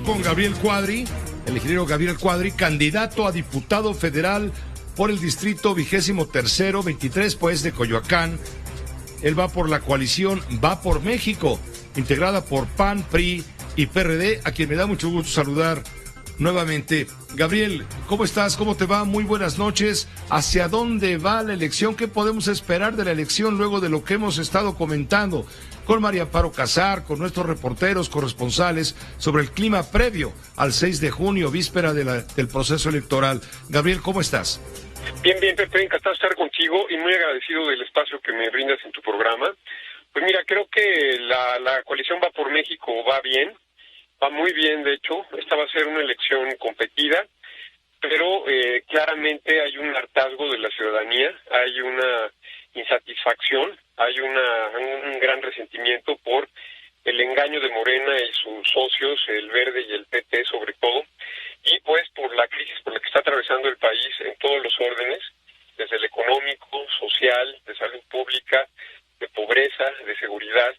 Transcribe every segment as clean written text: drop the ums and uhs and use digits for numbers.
con Gabriel Cuadri, el ingeniero Gabriel Cuadri, candidato a diputado federal por el distrito 23º, 23, pues, de Coyoacán. Él va por la coalición Va por México, integrada por PAN, PRI y PRD, a quien me da mucho gusto saludar nuevamente. Gabriel, ¿cómo estás? ¿Cómo te va? Muy buenas noches. ¿Hacia dónde va la elección? ¿Qué podemos esperar de la elección luego de lo que hemos estado comentando con María Amparo Casar, con nuestros reporteros, corresponsales, sobre el clima previo al 6 de junio, víspera del proceso electoral? Gabriel, ¿cómo estás? Bien, Pepe, encantado de estar contigo y muy agradecido del espacio que me brindas en tu programa. Pues mira, creo que la coalición Va por México va bien, va muy bien, de hecho. Esta va a ser una elección competida, pero claramente hay un hartazgo de la ciudadanía, hay una insatisfacción, hay un gran resentimiento por el engaño de Morena y sus socios, el Verde y el PT sobre todo, y pues por la crisis por la que está atravesando el país en todos los órdenes, desde el económico, social, de salud pública, de pobreza, de seguridad,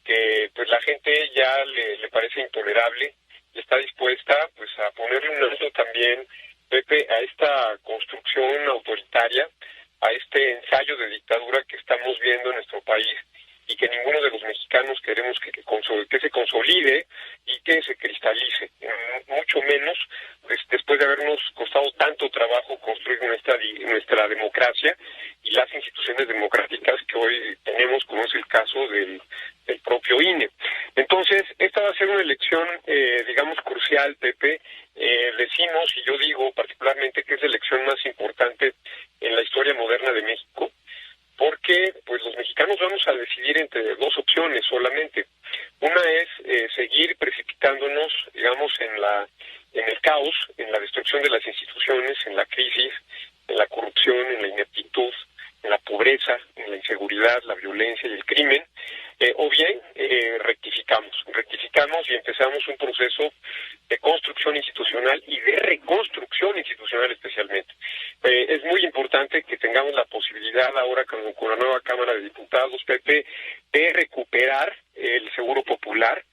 que pues la gente ya le parece intolerable y está dispuesta pues a ponerle un alto también, Pepe, a esta construcción autoritaria, a este ensayo de dictadura que estamos viendo en nuestro país y que ninguno de los mexicanos queremos que se consolide y que se cristalice, mucho menos pues, después de habernos costado tanto trabajo construir nuestra democracia y las instituciones democráticas que hoy tenemos, como es el caso del propio INE. Entonces, esta va a ser una elección, digamos, crucial, Pepe. Decimos, y yo digo particularmente, que es la elección más importante en la historia moderna de México, porque pues los mexicanos vamos a decidir entre dos opciones solamente. Una es seguir precipitándonos, digamos, en el caos, en la destrucción de las instituciones, en la crisis, en la corrupción, en la ineptitud, en la pobreza, en la inseguridad, la violencia y el crimen, o bien rectificamos y empezamos un proceso de construcción institucional y de reconstrucción institucional especialmente. Es muy importante que tengamos la posibilidad ahora con la nueva Cámara de Diputados, Pepe, de recuperar el seguro popular,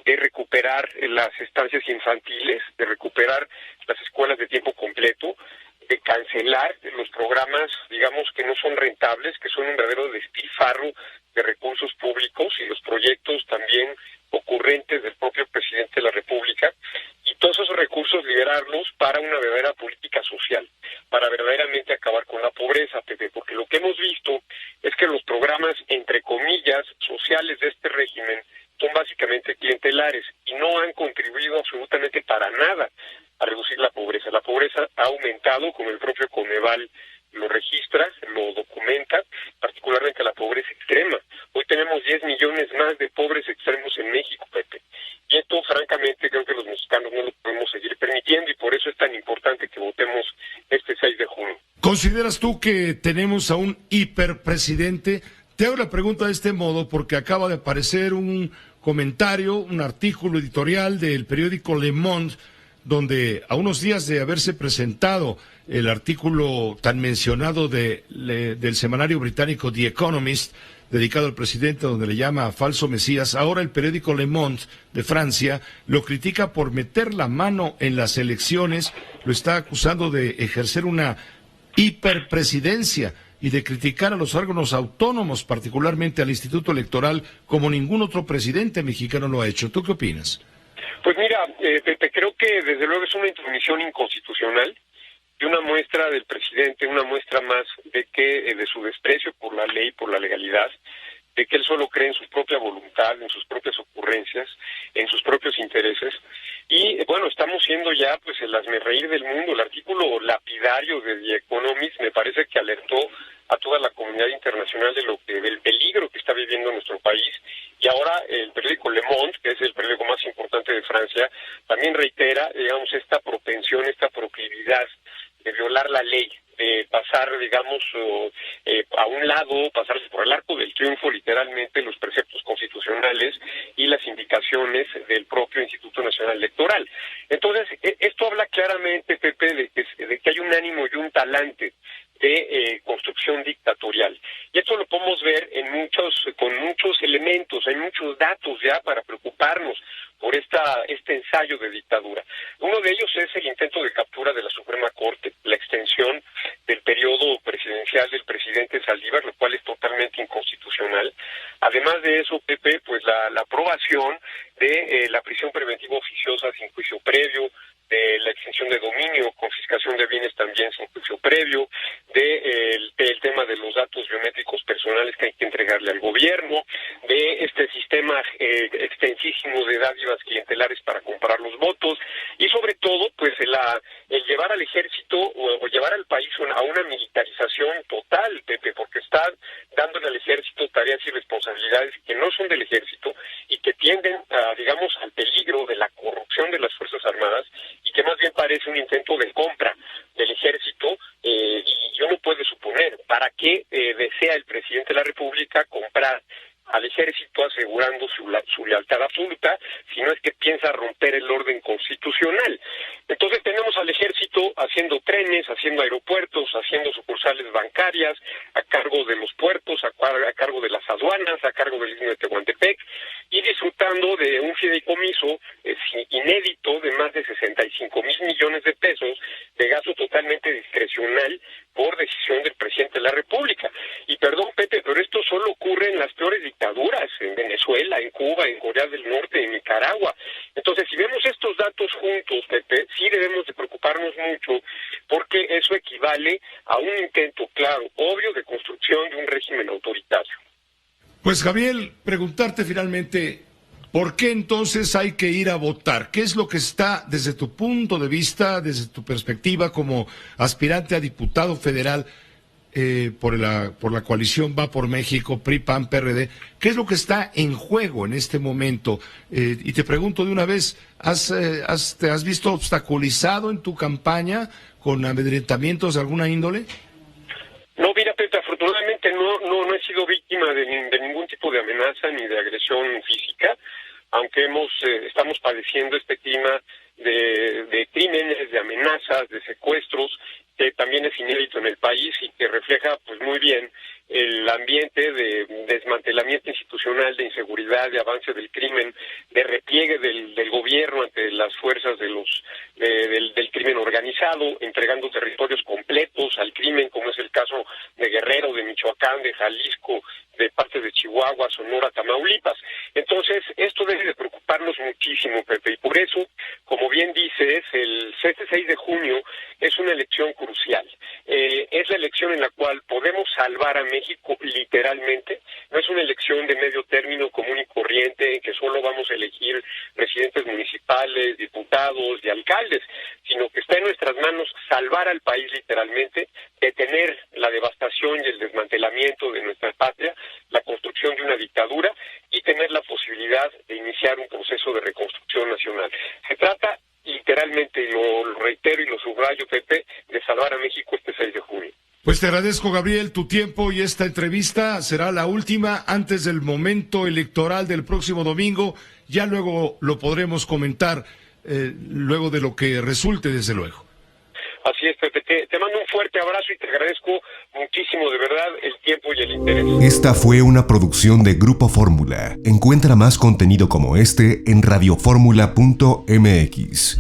de recuperar las estancias infantiles, de recuperar las escuelas de tiempo completo, de cancelar los programas, digamos, que no son rentables, que son un verdadero despilfarro de recursos públicos y los proyectos también ocurrentes del propio presidente de la República, y todos esos recursos liberarlos para una verdadera política social, para verdaderamente acabar con la pobreza, Pepe, porque lo que hemos visto es que los programas, entre comillas, sociales de este régimen son básicamente clientelares y no han contribuido absolutamente para nada a reducir la pobreza. La pobreza ha aumentado, como el propio Coneval lo registra, lo documenta, particularmente la pobreza extrema. Hoy tenemos 10 millones más de pobres extremos en México, Pepe. Y esto, francamente, creo que los mexicanos no lo podemos seguir permitiendo y por eso es tan importante que votemos este 6 de junio. ¿Consideras tú que tenemos a un hiperpresidente? Te hago la pregunta de este modo porque acaba de aparecer un comentario, un artículo editorial del periódico Le Monde, donde a unos días de haberse presentado el artículo tan mencionado del semanario británico The Economist, dedicado al presidente, donde le llama falso mesías, ahora el periódico Le Monde de Francia lo critica por meter la mano en las elecciones, lo está acusando de ejercer una hiperpresidencia y de criticar a los órganos autónomos, particularmente al Instituto Electoral, como ningún otro presidente mexicano lo ha hecho. ¿Tú qué opinas? Pues mira, Pepe, creo que desde luego es una intromisión inconstitucional y una muestra del presidente, una muestra más de su desprecio por la ley, por la legalidad, de que él solo cree en su propia voluntad, en sus propias ocurrencias, en sus propios intereses. Y bueno, estamos siendo ya pues el hazmerreír del mundo. El artículo lapidario de The Economist me parece que alertó a toda la comunidad internacional del peligro que está viviendo nuestro país. Y ahora el periódico Le Monde, que es el periódico más importante de Francia, también reitera, digamos, esta propensión, esta proclividad de violar la ley, de pasar, digamos, a un lado, pasarse por el arco del triunfo, literalmente, los preceptos constitucionales y las indicaciones del propio Instituto Nacional Electoral. Entonces, esto habla claramente, Pepe, de que hay un ánimo y un talante de construcción dictatorial. Y esto lo podemos ver con muchos elementos, hay muchos datos ya para preocuparnos. por este ensayo de dictadura. Uno de ellos es el intento de captura de la Suprema Corte, la extensión del periodo presidencial del presidente Saldívar, lo cual es totalmente inconstitucional. Además de eso, Pepe, pues la aprobación de la prisión preventiva oficiosa sin juicio previo, de la extinción de dominio, confiscación de bienes también sin juicio previo, del tema de los datos biométricos personales que hay que entregarle al gobierno, de este sistema extensísimo de dádivas clientelares para comprar los votos, y sobre todo, pues el llevar al ejército o llevar al país a una militarización total, Pepe, porque está dándole al ejército tareas y responsabilidades que no son del ejército y que tienden a, digamos, al peligro de la corrupción de las Fuerzas Armadas, y que más bien parece un intento de compra del ejército, y uno puede suponer para qué desea el presidente de la República comprar al ejército asegurando su lealtad absoluta, si no es que piensa romper el orden constitucional. Entonces tenemos al ejército haciendo trenes, haciendo aeropuertos, haciendo sucursales bancarias, a cargo de los puertos, a cargo de las aduanas, a cargo del Istmo de Tehuantepec, y disfrutando de un fideicomiso inédito de más de 65,000 millones de pesos de gasto totalmente discrecional por decisión del presidente de la República. Y perdón, Pepe, pero esto solo ocurre en las peores dictaduras, en Venezuela, en Cuba, en Corea del Norte, en Nicaragua. Entonces, si vemos estos datos juntos, Pepe, sí debemos de preocuparnos mucho, porque eso equivale a un intento claro, obvio, de construcción de un régimen autoritario. Pues, Gabriel, preguntarte finalmente, ¿por qué entonces hay que ir a votar? ¿Qué es lo que está, desde tu punto de vista, desde tu perspectiva como aspirante a diputado federal por la coalición Va por México, PRI, PAN, PRD? ¿Qué es lo que está en juego en este momento? Y te pregunto de una vez, ¿te has visto obstaculizado en tu campaña con amedrentamientos de alguna índole? No, mira, Pepe, afortunadamente no he sido víctima de ningún tipo de amenaza ni de agresión física, aunque estamos padeciendo este clima de crímenes, de amenazas, de secuestros, que también es inédito en el país y que refleja pues muy bien el ambiente de desmantelamiento institucional, de inseguridad, de avance del crimen, de repliegue del gobierno ante las fuerzas del crimen organizado, entregando territorios completos al crimen, como es el caso de Guerrero, de Michoacán, de Jalisco, de partes de Chihuahua, Sonora, Tamaulipas. Entonces, esto debe de preocuparnos muchísimo, Pepe, y por eso, como bien dices, este 6 de junio es una elección crucial. Es la elección en la cual podemos salvar a México literalmente. No es una elección de medio término común y corriente en que solo vamos a elegir presidentes municipales, diputados y alcaldes, sino que está en nuestras manos salvar al país literalmente, detener la devastación y el desmantelamiento de nuestra patria, la construcción de una dictadura y tener la posibilidad de iniciar un proceso de reconstrucción nacional. Se trata literalmente, y lo reitero y lo subrayo, Pepe, de salvar a México este 6 de junio. Pues te agradezco, Gabriel, tu tiempo, y esta entrevista será la última antes del momento electoral del próximo domingo. Ya luego lo podremos comentar, luego de lo que resulte, desde luego. Así es, Pepe. Te mando un fuerte abrazo y te agradezco muchísimo, de verdad, el tiempo y el interés. Esta fue una producción de Grupo Fórmula. Encuentra más contenido como este en radioformula.mx.